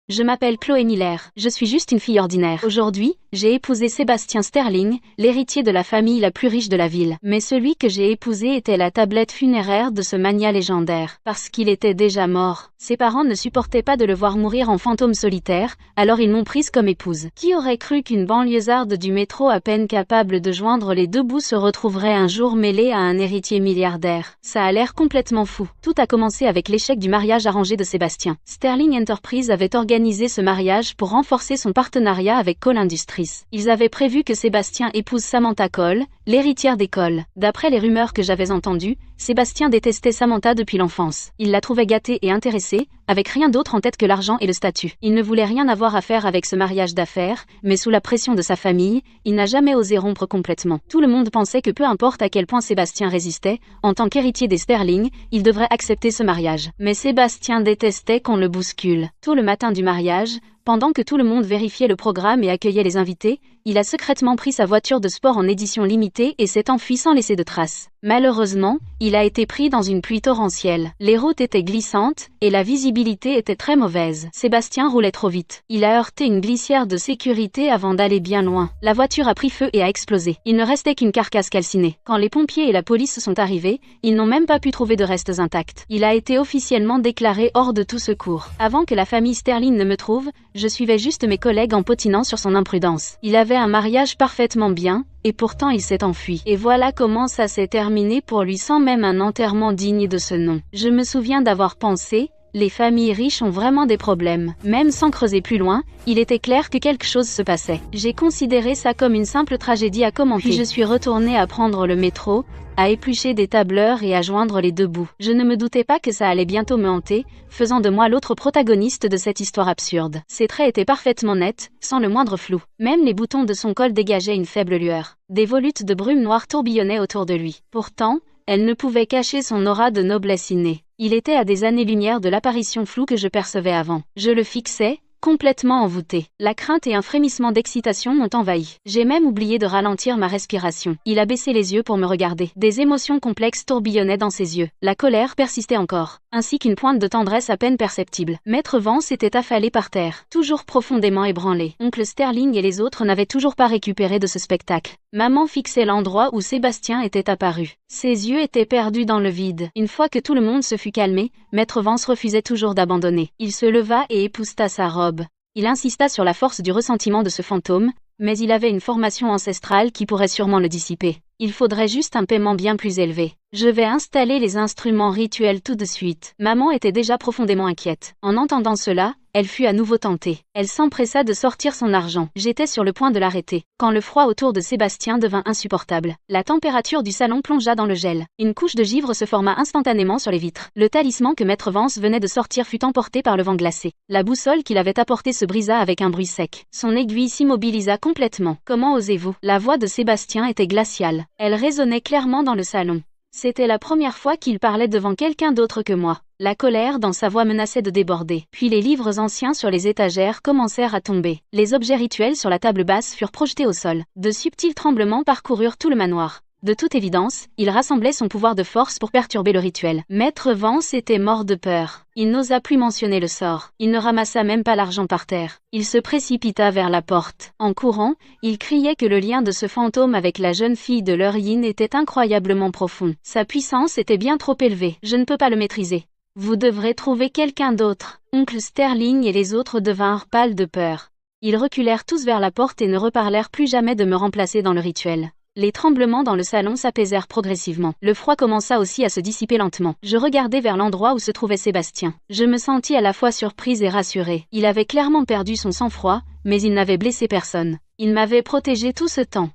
Je m'appelle Chloé Miller, je suis juste une fille ordinaire. Aujourd'hui, j'ai épousé Sébastien Sterling, l'héritier de la famille la plus riche de la ville. Mais celui que j'ai épousé était la tablette funéraire de ce magnat légendaire. Parce qu'il était déjà mort. Ses parents ne supportaient pas de le voir mourir en fantôme solitaire, alors ils m'ont prise comme épouse. Qui aurait cru qu'une banlieusarde du métro à peine capable de joindre les deux bouts se retrouverait un jour mêlée à un héritier milliardaire? Ça a l'air complètement fou. Tout a commencé avec l'échec du mariage arrangé de Sébastien. Sterling Enterprise avait organisé ce mariage pour renforcer son partenariat avec Cole Industries. Ils avaient prévu que Sébastien épouse Samantha Cole, l'héritière des Cole. D'après les rumeurs que j'avais entendues, Sébastien détestait Samantha depuis l'enfance. Il la trouvait gâtée et intéressée, avec rien d'autre en tête que l'argent et le statut. Il ne voulait rien avoir à faire avec ce mariage d'affaires, mais sous la pression de sa famille, il n'a jamais osé rompre complètement. Tout le monde pensait que peu importe à quel point Sébastien résistait, en tant qu'héritier des Sterling, il devrait accepter ce mariage. Mais Sébastien détestait qu'on le bouscule. Tôt le matin du mariage, pendant que tout le monde vérifiait le programme et accueillait les invités, il a secrètement pris sa voiture de sport en édition limitée et s'est enfui sans laisser de traces. Malheureusement, il a été pris dans une pluie torrentielle. Les routes étaient glissantes et la visibilité était très mauvaise. Sébastien roulait trop vite. Il a heurté une glissière de sécurité avant d'aller bien loin. La voiture a pris feu et a explosé. Il ne restait qu'une carcasse calcinée. Quand les pompiers et la police sont arrivés, ils n'ont même pas pu trouver de restes intacts. Il a été officiellement déclaré hors de tout secours. Avant que la famille Sterling ne me trouve, je suivais juste mes collègues en potinant sur son imprudence. Il avait un mariage parfaitement bien, et pourtant il s'est enfui. Et voilà comment ça s'est terminé pour lui sans même un enterrement digne de ce nom. Je me souviens d'avoir pensé, les familles riches ont vraiment des problèmes. Même sans creuser plus loin, il était clair que quelque chose se passait. J'ai considéré ça comme une simple tragédie à commenter. Puis je suis retournée à prendre le métro, à éplucher des tableurs et à joindre les deux bouts. Je ne me doutais pas que ça allait bientôt me hanter, faisant de moi l'autre protagoniste de cette histoire absurde. Ses traits étaient parfaitement nets, sans le moindre flou. Même les boutons de son col dégageaient une faible lueur. Des volutes de brume noire tourbillonnaient autour de lui. Pourtant, elles ne pouvaient cacher son aura de noblesse innée. Il était à des années-lumière de l'apparition floue que je percevais avant. Je le fixais, complètement envoûté. La crainte et un frémissement d'excitation m'ont envahi. J'ai même oublié de ralentir ma respiration. Il a baissé les yeux pour me regarder. Des émotions complexes tourbillonnaient dans ses yeux. La colère persistait encore, ainsi qu'une pointe de tendresse à peine perceptible. Maître Vance était affalé par terre, toujours profondément ébranlé. Oncle Sterling et les autres n'avaient toujours pas récupéré de ce spectacle. Maman fixait l'endroit où Sébastien était apparu. Ses yeux étaient perdus dans le vide. Une fois que tout le monde se fut calmé, Maître Vance refusait toujours d'abandonner. Il se leva et épousseta sa robe. Il insista sur la force du ressentiment de ce fantôme, mais il avait une formation ancestrale qui pourrait sûrement le dissiper. Il faudrait juste un paiement bien plus élevé. Je vais installer les instruments rituels tout de suite. Maman était déjà profondément inquiète. En entendant cela, elle fut à nouveau tentée. Elle s'empressa de sortir son argent. J'étais sur le point de l'arrêter, quand le froid autour de Sébastien devint insupportable. La température du salon plongea dans le gel. Une couche de givre se forma instantanément sur les vitres. Le talisman que Maître Vance venait de sortir fut emporté par le vent glacé. La boussole qu'il avait apportée se brisa avec un bruit sec. Son aiguille s'immobilisa complètement. Comment osez-vous? La voix de Sébastien était glaciale. Elle résonnait clairement dans le salon. C'était la première fois qu'il parlait devant quelqu'un d'autre que moi. La colère dans sa voix menaçait de déborder. Puis les livres anciens sur les étagères commencèrent à tomber. Les objets rituels sur la table basse furent projetés au sol. De subtils tremblements parcoururent tout le manoir. De toute évidence, il rassemblait son pouvoir de force pour perturber le rituel. Maître Vance était mort de peur. Il n'osa plus mentionner le sort. Il ne ramassa même pas l'argent par terre. Il se précipita vers la porte. En courant, il criait que le lien de ce fantôme avec la jeune fille de Luryin était incroyablement profond. Sa puissance était bien trop élevée. Je ne peux pas le maîtriser. Vous devrez trouver quelqu'un d'autre. Oncle Sterling et les autres devinrent pâles de peur. Ils reculèrent tous vers la porte et ne reparlèrent plus jamais de me remplacer dans le rituel. Les tremblements dans le salon s'apaisèrent progressivement. Le froid commença aussi à se dissiper lentement. Je regardai vers l'endroit où se trouvait Sébastien. Je me sentis à la fois surprise et rassurée. Il avait clairement perdu son sang-froid, mais il n'avait blessé personne. Il m'avait protégé tout ce temps.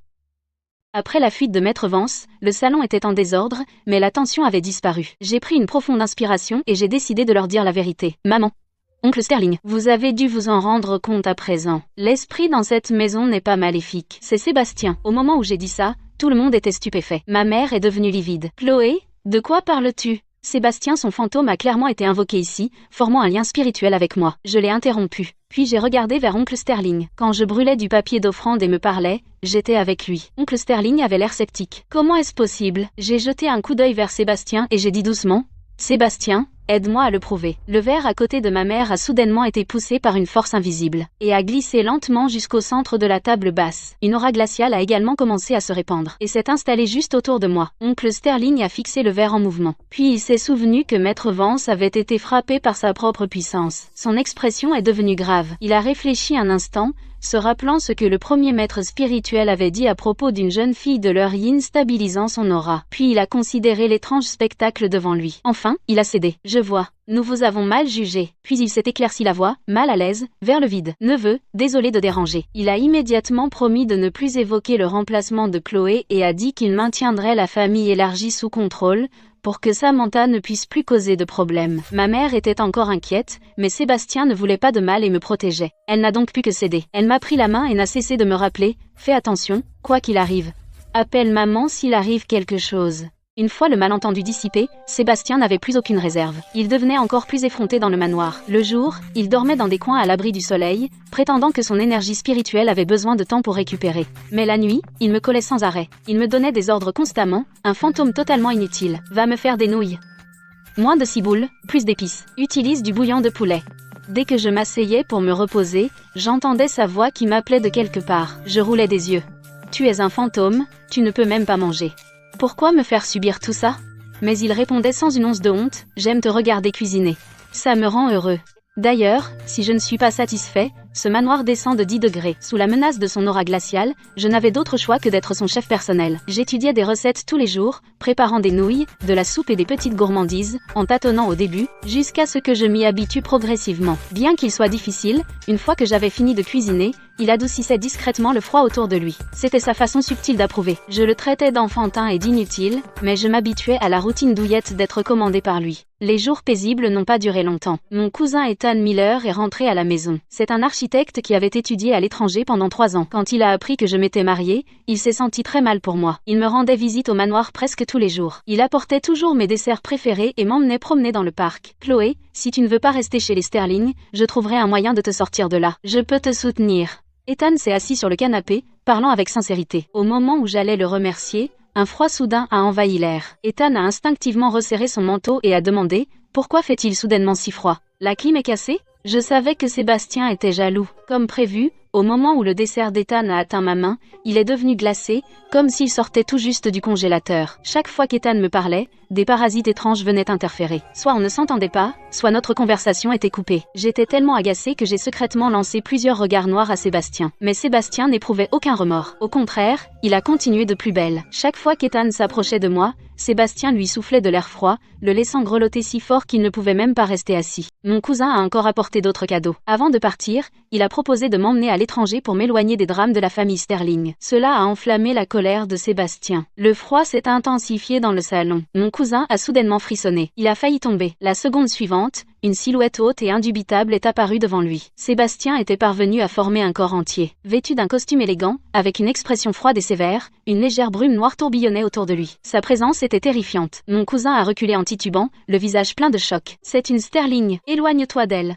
Après la fuite de Maître Vance, le salon était en désordre, mais la tension avait disparu. J'ai pris une profonde inspiration et j'ai décidé de leur dire la vérité. Maman. Oncle Sterling, vous avez dû vous en rendre compte à présent. L'esprit dans cette maison n'est pas maléfique. C'est Sébastien. Au moment où j'ai dit ça, tout le monde était stupéfait. Ma mère est devenue livide. Chloé, de quoi parles-tu? Sébastien, son fantôme a clairement été invoqué ici, formant un lien spirituel avec moi. Je l'ai interrompu. Puis j'ai regardé vers Oncle Sterling. Quand je brûlais du papier d'offrande et me parlais, j'étais avec lui. Oncle Sterling avait l'air sceptique. Comment est-ce possible? J'ai jeté un coup d'œil vers Sébastien et j'ai dit doucement, Sébastien, aide-moi à le prouver. Le verre à côté de ma mère a soudainement été poussé par une force invisible, et a glissé lentement jusqu'au centre de la table basse. Une aura glaciale a également commencé à se répandre, et s'est installée juste autour de moi. Oncle Sterling a fixé le verre en mouvement. Puis il s'est souvenu que Maître Vance avait été frappé par sa propre puissance. Son expression est devenue grave. Il a réfléchi un instant, se rappelant ce que le premier maître spirituel avait dit à propos d'une jeune fille de leur yin stabilisant son aura. Puis il a considéré l'étrange spectacle devant lui. Enfin, il a cédé. Je vois. Nous vous avons mal jugé. Puis il s'est éclairci la voix, mal à l'aise, vers le vide. Neveu, désolé de déranger. Il a immédiatement promis de ne plus évoquer le remplacement de Chloé et a dit qu'il maintiendrait la famille élargie sous contrôle, pour que Samantha ne puisse plus causer de problème. Ma mère était encore inquiète, mais Sébastien ne voulait pas de mal et me protégeait. Elle n'a donc pu que céder. Elle m'a pris la main et n'a cessé de me rappeler, fais attention, quoi qu'il arrive. Appelle maman s'il arrive quelque chose. Une fois le malentendu dissipé, Sébastien n'avait plus aucune réserve. Il devenait encore plus effronté dans le manoir. Le jour, il dormait dans des coins à l'abri du soleil, prétendant que son énergie spirituelle avait besoin de temps pour récupérer. Mais la nuit, il me collait sans arrêt. Il me donnait des ordres constamment, un fantôme totalement inutile. Va me faire des nouilles. Moins de ciboule, plus d'épices. Utilise du bouillon de poulet. Dès que je m'asseyais pour me reposer, j'entendais sa voix qui m'appelait de quelque part. Je roulais des yeux. Tu es un fantôme, tu ne peux même pas manger. Pourquoi me faire subir tout ça? Mais il répondait sans une once de honte, j'aime te regarder cuisiner. Ça me rend heureux. D'ailleurs, si je ne suis pas satisfait, ce manoir descend de 10 degrés. Sous la menace de son aura glaciale, je n'avais d'autre choix que d'être son chef personnel. J'étudiais des recettes tous les jours, préparant des nouilles, de la soupe et des petites gourmandises, en tâtonnant au début, jusqu'à ce que je m'y habitue progressivement. Bien qu'il soit difficile, une fois que j'avais fini de cuisiner, il adoucissait discrètement le froid autour de lui. C'était sa façon subtile d'approuver. Je le traitais d'enfantin et d'inutile, mais je m'habituais à la routine douillette d'être commandé par lui. Les jours paisibles n'ont pas duré longtemps. Mon cousin Ethan Miller est rentré à la maison. C'est un architecte qui avait étudié à l'étranger pendant 3 ans. Quand il a appris que je m'étais mariée, il s'est senti très mal pour moi. Il me rendait visite au manoir presque tous les jours. Il apportait toujours mes desserts préférés et m'emmenait promener dans le parc. Chloé, si tu ne veux pas rester chez les Sterling, je trouverai un moyen de te sortir de là. Je peux te soutenir. Ethan s'est assis sur le canapé, parlant avec sincérité. Au moment où j'allais le remercier, un froid soudain a envahi l'air. Ethan a instinctivement resserré son manteau et a demandé « Pourquoi fait-il soudainement si froid? La clim est cassée ?» Je savais que Sébastien était jaloux. Comme prévu, au moment où le dessert d'Ethan a atteint ma main, il est devenu glacé, comme s'il sortait tout juste du congélateur. Chaque fois qu'Ethan me parlait, des parasites étranges venaient interférer. Soit on ne s'entendait pas, soit notre conversation était coupée. J'étais tellement agacée que j'ai secrètement lancé plusieurs regards noirs à Sébastien. Mais Sébastien n'éprouvait aucun remords. Au contraire, il a continué de plus belle. Chaque fois qu'Ethan s'approchait de moi, Sébastien lui soufflait de l'air froid, le laissant grelotter si fort qu'il ne pouvait même pas rester assis. Mon cousin a encore apporté d'autres cadeaux. Avant de partir, il a proposé de m'emmener à l'étranger pour m'éloigner des drames de la famille Sterling. Cela a enflammé la colère de Sébastien. Le froid s'est intensifié dans le salon. Mon cousin a soudainement frissonné. Il a failli tomber. La seconde suivante, une silhouette haute et indubitable est apparue devant lui. Sébastien était parvenu à former un corps entier. Vêtu d'un costume élégant, avec une expression froide et sévère, une légère brume noire tourbillonnait autour de lui. Sa présence était terrifiante. Mon cousin a reculé en titubant, le visage plein de choc. C'est une Sterling. Éloigne-toi d'elle.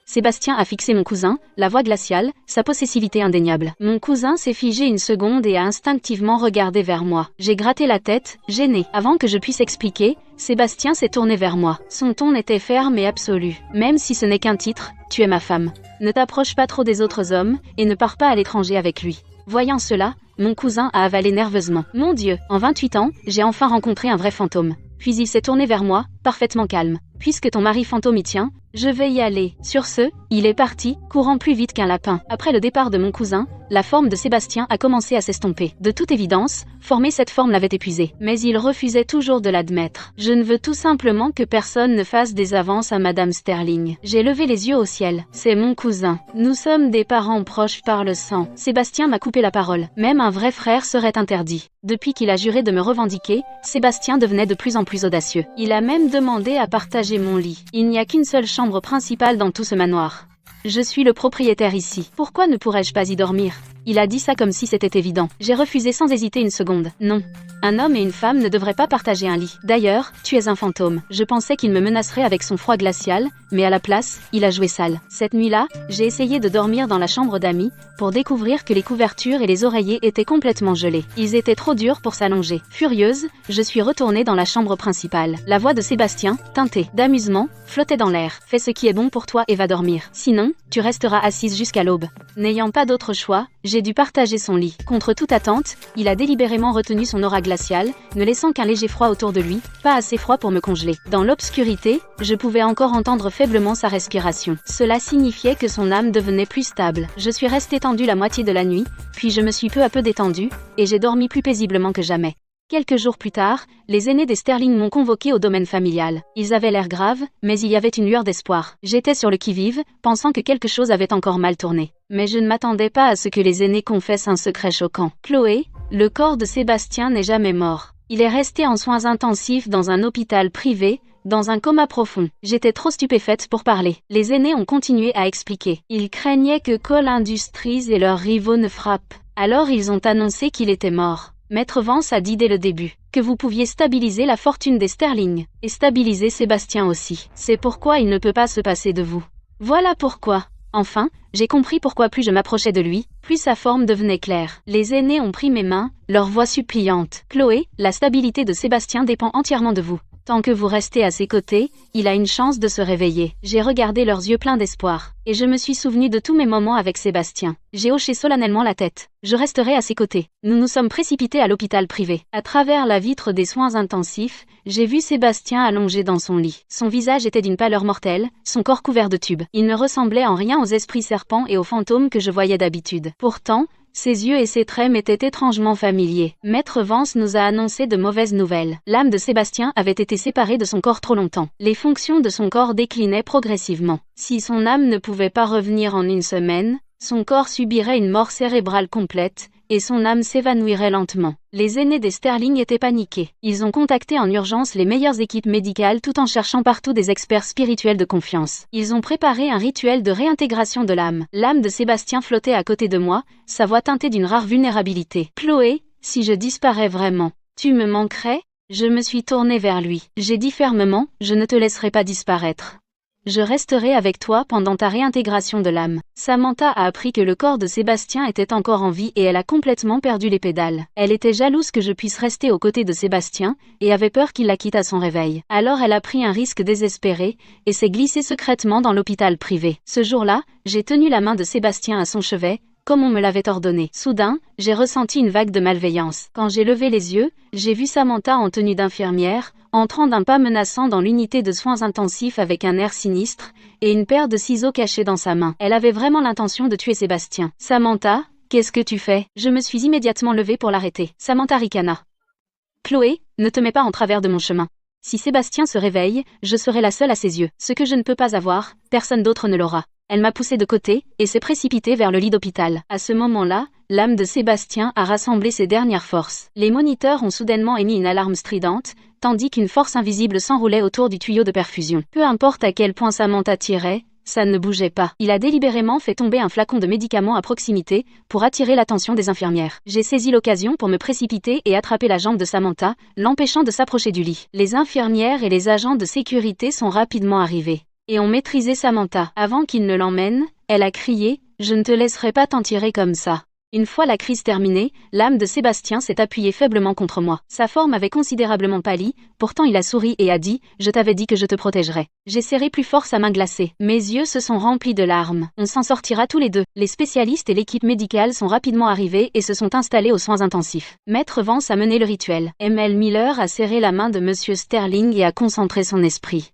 Sébastien a fixé mon cousin, la voix glaciale, sa possessivité indéniable. Mon cousin s'est figé une seconde et a instinctivement regardé vers moi. J'ai gratté la tête, gêné. Avant que je puisse expliquer, Sébastien s'est tourné vers moi. Son ton était ferme et absolu. Même si ce n'est qu'un titre, tu es ma femme. Ne t'approche pas trop des autres hommes, et ne pars pas à l'étranger avec lui. Voyant cela, mon cousin a avalé nerveusement. Mon Dieu, en 28 ans, j'ai enfin rencontré un vrai fantôme. Puis il s'est tourné vers moi, parfaitement calme. Puisque ton mari fantôme y tient, je vais y aller. Sur ce, il est parti, courant plus vite qu'un lapin. Après le départ de mon cousin, la forme de Sébastien a commencé à s'estomper. De toute évidence, former cette forme l'avait épuisé. Mais il refusait toujours de l'admettre. Je ne veux tout simplement que personne ne fasse des avances à Madame Sterling. J'ai levé les yeux au ciel. C'est mon cousin. Nous sommes des parents proches par le sang. Sébastien m'a coupé la parole. Même un vrai frère serait interdit. Depuis qu'il a juré de me revendiquer, Sébastien devenait de plus en plus audacieux. Il a même demandé à partager mon lit. Il n'y a qu'une seule chambre principale dans tout ce manoir. Je suis le propriétaire ici. Pourquoi ne pourrais-je pas y dormir? Il a dit ça comme si c'était évident. J'ai refusé sans hésiter une seconde. Non. Un homme et une femme ne devraient pas partager un lit. D'ailleurs, tu es un fantôme. Je pensais qu'il me menacerait avec son froid glacial, mais à la place, il a joué sale. Cette nuit-là, j'ai essayé de dormir dans la chambre d'amis, pour découvrir que les couvertures et les oreillers étaient complètement gelés. Ils étaient trop durs pour s'allonger. Furieuse, je suis retournée dans la chambre principale. La voix de Sébastien, teintée d'amusement, flottait dans l'air. Fais ce qui est bon pour toi et va dormir. Sinon, tu resteras assise jusqu'à l'aube. N'ayant pas d'autre choix, j'ai dû partager son lit. Contre toute attente, il a délibérément retenu son aura glaciale, ne laissant qu'un léger froid autour de lui, pas assez froid pour me congeler. Dans l'obscurité, je pouvais encore entendre faiblement sa respiration. Cela signifiait que son âme devenait plus stable. Je suis restée tendue la moitié de la nuit, puis je me suis peu à peu détendue, et j'ai dormi plus paisiblement que jamais. Quelques jours plus tard, les aînés des Sterling m'ont convoqué au domaine familial. Ils avaient l'air graves, mais il y avait une lueur d'espoir. J'étais sur le qui-vive, pensant que quelque chose avait encore mal tourné. Mais je ne m'attendais pas à ce que les aînés confessent un secret choquant. Chloé, le corps de Sébastien n'est jamais mort. Il est resté en soins intensifs dans un hôpital privé, dans un coma profond. J'étais trop stupéfaite pour parler. Les aînés ont continué à expliquer. Ils craignaient que Cole Industries et leurs rivaux ne frappent. Alors ils ont annoncé qu'il était mort. Maître Vance a dit dès le début que vous pouviez stabiliser la fortune des Sterling, et stabiliser Sébastien aussi. C'est pourquoi il ne peut pas se passer de vous. Voilà pourquoi. Enfin, j'ai compris pourquoi plus je m'approchais de lui, plus sa forme devenait claire. Les aînés ont pris mes mains, leur voix suppliante. Chloé, la stabilité de Sébastien dépend entièrement de vous. Tant que vous restez à ses côtés, il a une chance de se réveiller. J'ai regardé leurs yeux pleins d'espoir, et je me suis souvenu de tous mes moments avec Sébastien. J'ai hoché solennellement la tête. Je resterai à ses côtés. Nous nous sommes précipités à l'hôpital privé. À travers la vitre des soins intensifs, j'ai vu Sébastien allongé dans son lit. Son visage était d'une pâleur mortelle, son corps couvert de tubes. Il ne ressemblait en rien aux esprits serpents et aux fantômes que je voyais d'habitude. Pourtant, ses yeux et ses traits m'étaient étrangement familiers. Maître Vance nous a annoncé de mauvaises nouvelles. L'âme de Sébastien avait été séparée de son corps trop longtemps. Les fonctions de son corps déclinaient progressivement. Si son âme ne pouvait pas revenir en une semaine, son corps subirait une mort cérébrale complète, et son âme s'évanouirait lentement. Les aînés des Sterling étaient paniqués. Ils ont contacté en urgence les meilleures équipes médicales tout en cherchant partout des experts spirituels de confiance. Ils ont préparé un rituel de réintégration de l'âme. L'âme de Sébastien flottait à côté de moi, sa voix teintée d'une rare vulnérabilité. « Chloé, si je disparais vraiment, tu me manquerais ?» Je me suis tournée vers lui. J'ai dit fermement, « Je ne te laisserai pas disparaître. Je resterai avec toi pendant ta réintégration de l'âme. » Samantha a appris que le corps de Sébastien était encore en vie et elle a complètement perdu les pédales. Elle était jalouse que je puisse rester aux côtés de Sébastien et avait peur qu'il la quitte à son réveil. Alors elle a pris un risque désespéré et s'est glissée secrètement dans l'hôpital privé. Ce jour-là, j'ai tenu la main de Sébastien à son chevet, comme on me l'avait ordonné. Soudain, j'ai ressenti une vague de malveillance. Quand j'ai levé les yeux, j'ai vu Samantha en tenue d'infirmière, entrant d'un pas menaçant dans l'unité de soins intensifs avec un air sinistre, et une paire de ciseaux cachés dans sa main. Elle avait vraiment l'intention de tuer Sébastien. « Samantha, qu'est-ce que tu fais ?» Je me suis immédiatement levée pour l'arrêter. Samantha ricana. « Chloé, ne te mets pas en travers de mon chemin. Si Sébastien se réveille, je serai la seule à ses yeux. Ce que je ne peux pas avoir, personne d'autre ne l'aura. » Elle m'a poussée de côté, et s'est précipitée vers le lit d'hôpital. À ce moment-là, l'âme de Sébastien a rassemblé ses dernières forces. Les moniteurs ont soudainement émis une alarme stridente, tandis qu'une force invisible s'enroulait autour du tuyau de perfusion. Peu importe à quel point Samantha tirait, ça ne bougeait pas. Il a délibérément fait tomber un flacon de médicaments à proximité, pour attirer l'attention des infirmières. J'ai saisi l'occasion pour me précipiter et attraper la jambe de Samantha, l'empêchant de s'approcher du lit. Les infirmières et les agents de sécurité sont rapidement arrivés et ont maîtrisé Samantha. Avant qu'il ne l'emmène, elle a crié « Je ne te laisserai pas t'en tirer comme ça ». Une fois la crise terminée, l'âme de Sébastien s'est appuyée faiblement contre moi. Sa forme avait considérablement pâli, pourtant il a souri et a dit « Je t'avais dit que je te protégerais ». J'ai serré plus fort sa main glacée. Mes yeux se sont remplis de larmes. On s'en sortira tous les deux. Les spécialistes et l'équipe médicale sont rapidement arrivés et se sont installés aux soins intensifs. Maître Vance a mené le rituel. M.L. Miller a serré la main de Monsieur Sterling et a concentré son esprit.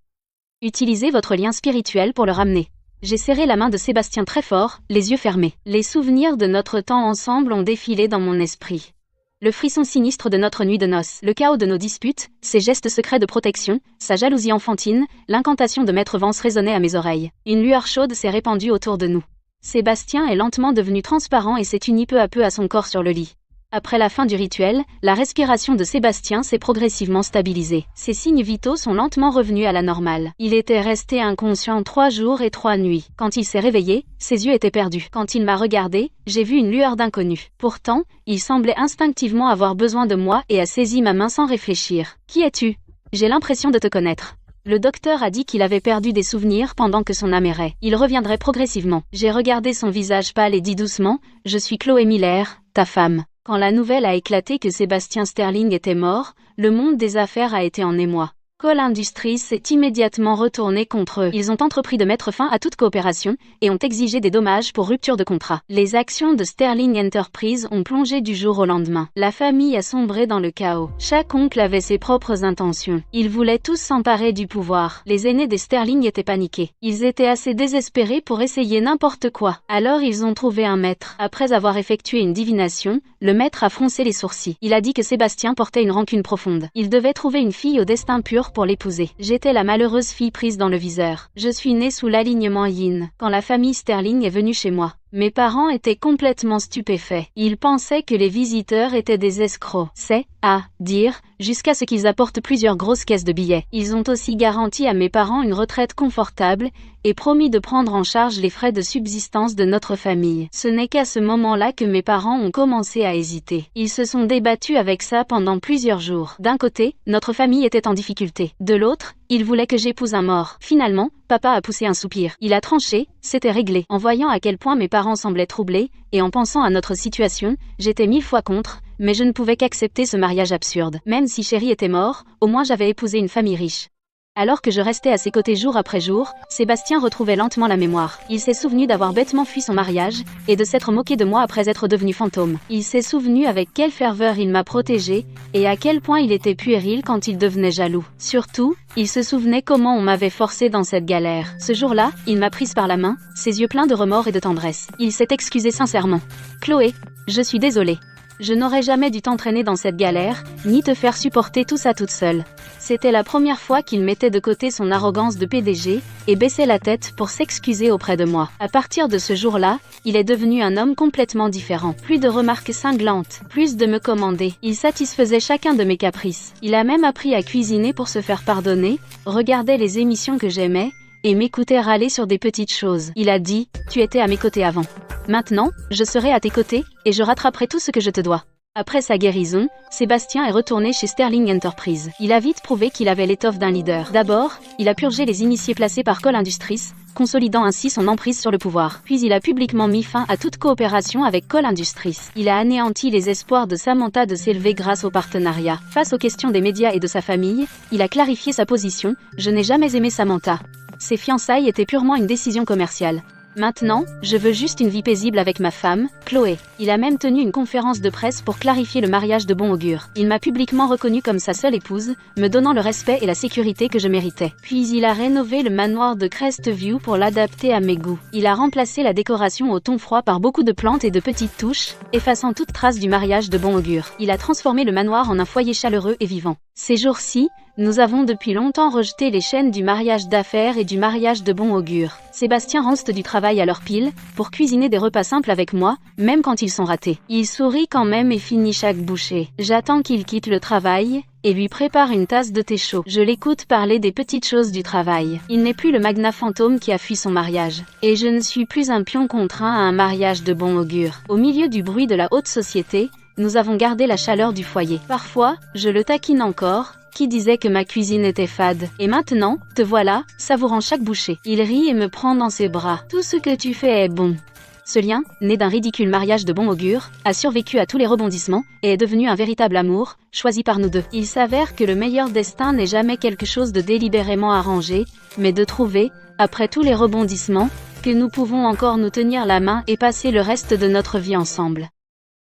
Utilisez votre lien spirituel pour le ramener. J'ai serré la main de Sébastien très fort, les yeux fermés. Les souvenirs de notre temps ensemble ont défilé dans mon esprit. Le frisson sinistre de notre nuit de noces, le chaos de nos disputes, ses gestes secrets de protection, sa jalousie enfantine, l'incantation de Maître Vance résonnait à mes oreilles. Une lueur chaude s'est répandue autour de nous. Sébastien est lentement devenu transparent et s'est uni peu à peu à son corps sur le lit. Après la fin du rituel, la respiration de Sébastien s'est progressivement stabilisée. Ses signes vitaux sont lentement revenus à la normale. Il était resté inconscient 3 jours et 3 nuits. Quand il s'est réveillé, ses yeux étaient perdus. Quand il m'a regardé, j'ai vu une lueur d'inconnu. Pourtant, il semblait instinctivement avoir besoin de moi et a saisi ma main sans réfléchir. « Qui es-tu ? J'ai l'impression de te connaître. » Le docteur a dit qu'il avait perdu des souvenirs pendant que son âme errait. Il reviendrait progressivement. J'ai regardé son visage pâle et dit doucement « Je suis Chloé Miller, ta femme. » Quand la nouvelle a éclaté que Sébastien Sterling était mort, le monde des affaires a été en émoi. Cole Industries s'est immédiatement retourné contre eux. Ils ont entrepris de mettre fin à toute coopération et ont exigé des dommages pour rupture de contrat. Les actions de Sterling Enterprises ont plongé du jour au lendemain. La famille a sombré dans le chaos. Chaque oncle avait ses propres intentions. Ils voulaient tous s'emparer du pouvoir. Les aînés des Sterling étaient paniqués. Ils étaient assez désespérés pour essayer n'importe quoi. Alors ils ont trouvé un maître. Après avoir effectué une divination, le maître a froncé les sourcils. Il a dit que Sébastien portait une rancune profonde. Il devait trouver une fille au destin pur pour l'épouser. J'étais la malheureuse fille prise dans le viseur. Je suis née sous l'alignement Yin. Quand la famille Sterling est venue chez moi, mes parents étaient complètement stupéfaits. Ils pensaient que les visiteurs étaient des escrocs. C'est à dire, jusqu'à ce qu'ils apportent plusieurs grosses caisses de billets. Ils ont aussi garanti à mes parents une retraite confortable et promis de prendre en charge les frais de subsistance de notre famille. Ce n'est qu'à ce moment-là que mes parents ont commencé à hésiter. Ils se sont débattus avec ça pendant plusieurs jours. D'un côté, notre famille était en difficulté. De l'autre, ils voulaient que j'épouse un mort. Finalement, papa a poussé un soupir. Il a tranché, c'était réglé. En voyant à quel point mes parents semblaient troublés, et en pensant à notre situation, j'étais 1000 fois contre, mais je ne pouvais qu'accepter ce mariage absurde. Même si Chéri était mort, au moins j'avais épousé une famille riche. Alors que je restais à ses côtés jour après jour, Sébastien retrouvait lentement la mémoire. Il s'est souvenu d'avoir bêtement fui son mariage, et de s'être moqué de moi après être devenu fantôme. Il s'est souvenu avec quelle ferveur il m'a protégé, et à quel point il était puéril quand il devenait jaloux. Surtout, il se souvenait comment on m'avait forcé dans cette galère. Ce jour-là, il m'a prise par la main, ses yeux pleins de remords et de tendresse. Il s'est excusé sincèrement. « Chloé, je suis désolée. Je n'aurais jamais dû t'entraîner dans cette galère, ni te faire supporter tout ça toute seule. » C'était la première fois qu'il mettait de côté son arrogance de PDG et baissait la tête pour s'excuser auprès de moi. À partir de ce jour-là, il est devenu un homme complètement différent. Plus de remarques cinglantes, plus de me commander. Il satisfaisait chacun de mes caprices. Il a même appris à cuisiner pour se faire pardonner, regardait les émissions que j'aimais et m'écoutait râler sur des petites choses. Il a dit « Tu étais à mes côtés avant. Maintenant, je serai à tes côtés et je rattraperai tout ce que je te dois. » Après sa guérison, Sébastien est retourné chez Sterling Enterprises. Il a vite prouvé qu'il avait l'étoffe d'un leader. D'abord, il a purgé les initiés placés par Cole Industries, consolidant ainsi son emprise sur le pouvoir. Puis il a publiquement mis fin à toute coopération avec Cole Industries. Il a anéanti les espoirs de Samantha de s'élever grâce au partenariat. Face aux questions des médias et de sa famille, il a clarifié sa position « Je n'ai jamais aimé Samantha. Ses fiançailles étaient purement une décision commerciale. Maintenant, je veux juste une vie paisible avec ma femme, Chloé. » Il a même tenu une conférence de presse pour clarifier le mariage de bon augure. Il m'a publiquement reconnue comme sa seule épouse, me donnant le respect et la sécurité que je méritais. Puis il a rénové le manoir de Crestview pour l'adapter à mes goûts. Il a remplacé la décoration au ton froid par beaucoup de plantes et de petites touches, effaçant toute trace du mariage de bon augure. Il a transformé le manoir en un foyer chaleureux et vivant. Ces jours-ci, nous avons depuis longtemps rejeté les chaînes du mariage d'affaires et du mariage de bon augure. Sébastien reste du travail à l'heure pile, pour cuisiner des repas simples avec moi, même quand ils sont ratés. Il sourit quand même et finit chaque bouchée. J'attends qu'il quitte le travail, et lui prépare une tasse de thé chaud. Je l'écoute parler des petites choses du travail. Il n'est plus le magnat fantôme qui a fui son mariage. Et je ne suis plus un pion contraint à un mariage de bon augure. Au milieu du bruit de la haute société, nous avons gardé la chaleur du foyer. Parfois, je le taquine encore, qui disait que ma cuisine était fade. Et maintenant, te voilà, savourant chaque bouchée. Il rit et me prend dans ses bras. Tout ce que tu fais est bon. Ce lien, né d'un ridicule mariage de bon augure, a survécu à tous les rebondissements et est devenu un véritable amour, choisi par nous deux. Il s'avère que le meilleur destin n'est jamais quelque chose de délibérément arrangé, mais de trouver, après tous les rebondissements, que nous pouvons encore nous tenir la main et passer le reste de notre vie ensemble.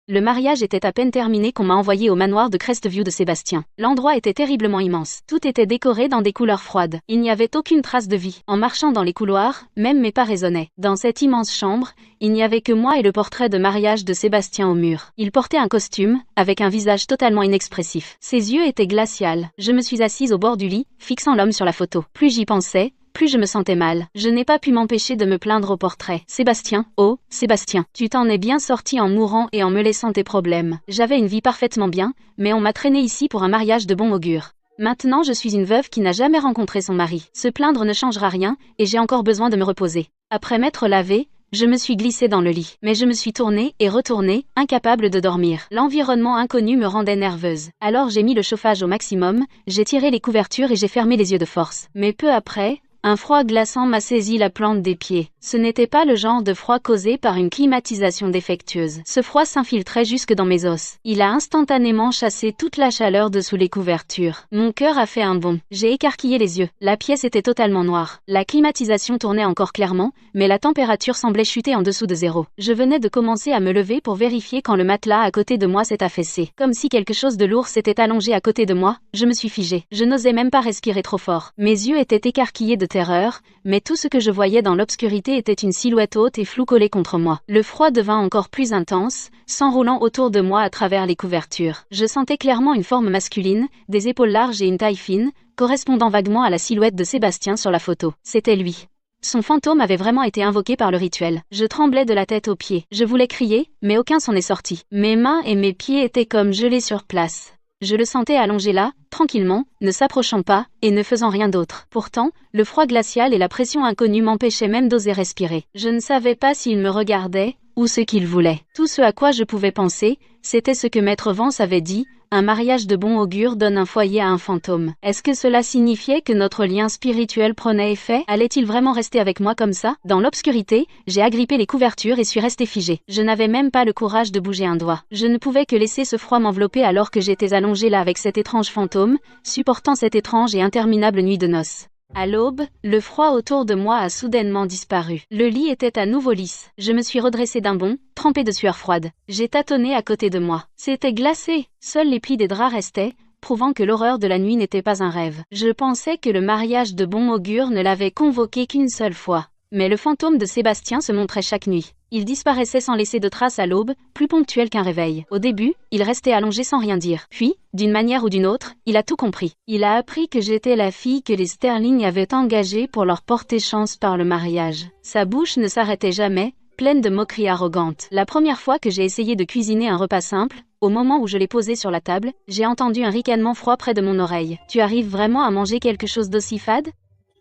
Le mariage était à peine terminé qu'on m'a envoyé au manoir de Crestview de Sébastien. L'endroit était terriblement immense. Tout était décoré dans des couleurs froides. Il n'y avait aucune trace de vie. En marchant dans les couloirs, même mes pas résonnaient. Dans cette immense chambre, il n'y avait que moi et le portrait de mariage de Sébastien au mur. Il portait un costume, avec un visage totalement inexpressif. Ses yeux étaient glacials. Je me suis assise au bord du lit, fixant l'homme sur la photo. Plus j'y pensais, plus je me sentais mal. Je n'ai pas pu m'empêcher de me plaindre au portrait. Sébastien, oh, Sébastien, tu t'en es bien sorti en mourant et en me laissant tes problèmes. J'avais une vie parfaitement bien, mais on m'a traîné ici pour un mariage de bon augure. Maintenant je suis une veuve qui n'a jamais rencontré son mari. Se plaindre ne changera rien, et j'ai encore besoin de me reposer. Après m'être lavée, je me suis glissée dans le lit. Mais je me suis tournée et retournée, incapable de dormir. L'environnement inconnu me rendait nerveuse. Alors j'ai mis le chauffage au maximum, j'ai tiré les couvertures et j'ai fermé les yeux de force. Mais peu après, un froid glaçant m'a saisi la plante des pieds. Ce n'était pas le genre de froid causé par une climatisation défectueuse. Ce froid s'infiltrait jusque dans mes os. Il a instantanément chassé toute la chaleur de sous les couvertures. Mon cœur a fait un bond. J'ai écarquillé les yeux. La pièce était totalement noire. La climatisation tournait encore clairement, mais la température semblait chuter en dessous de zéro. Je venais de commencer à me lever pour vérifier quand le matelas à côté de moi s'est affaissé. Comme si quelque chose de lourd s'était allongé à côté de moi, je me suis figée. Je n'osais même pas respirer trop fort. Mes yeux étaient écarquillés de terreur, mais tout ce que je voyais dans l'obscurité était une silhouette haute et floue collée contre moi. Le froid devint encore plus intense, s'enroulant autour de moi à travers les couvertures. Je sentais clairement une forme masculine, des épaules larges et une taille fine, correspondant vaguement à la silhouette de Sébastien sur la photo. C'était lui. Son fantôme avait vraiment été invoqué par le rituel. Je tremblais de la tête aux pieds. Je voulais crier, mais aucun son n'est sorti. Mes mains et mes pieds étaient comme gelés sur place. Je le sentais allongé là, tranquillement, ne s'approchant pas, et ne faisant rien d'autre. Pourtant, le froid glacial et la pression inconnue m'empêchaient même d'oser respirer. Je ne savais pas s'il me regardait, ou ce qu'il voulait. Tout ce à quoi je pouvais penser, c'était ce que Maître Vance avait dit, un mariage de bon augure donne un foyer à un fantôme. Est-ce que cela signifiait que notre lien spirituel prenait effet? Allait-il vraiment rester avec moi comme ça? Dans l'obscurité, j'ai agrippé les couvertures et suis restée figée. Je n'avais même pas le courage de bouger un doigt. Je ne pouvais que laisser ce froid m'envelopper alors que j'étais allongée là avec cet étrange fantôme, supportant cette étrange et interminable nuit de noces. À l'aube, le froid autour de moi a soudainement disparu. Le lit était à nouveau lisse. Je me suis redressée d'un bond, trempée de sueur froide. J'ai tâtonné à côté de moi. C'était glacé. Seuls les plis des draps restaient, prouvant que l'horreur de la nuit n'était pas un rêve. Je pensais que le mariage de bon augure ne l'avait convoqué qu'une seule fois. Mais le fantôme de Sébastien se montrait chaque nuit. Il disparaissait sans laisser de traces à l'aube, plus ponctuel qu'un réveil. Au début, il restait allongé sans rien dire. Puis, d'une manière ou d'une autre, il a tout compris. Il a appris que j'étais la fille que les Sterling avaient engagée pour leur porter chance par le mariage. Sa bouche ne s'arrêtait jamais, pleine de moqueries arrogantes. La première fois que j'ai essayé de cuisiner un repas simple, au moment où je l'ai posé sur la table, j'ai entendu un ricanement froid près de mon oreille. « Tu arrives vraiment à manger quelque chose d'aussi fade ?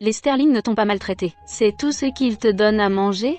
Les Sterling ne t'ont pas maltraité. C'est tout ce qu'ils te donnent à manger ?»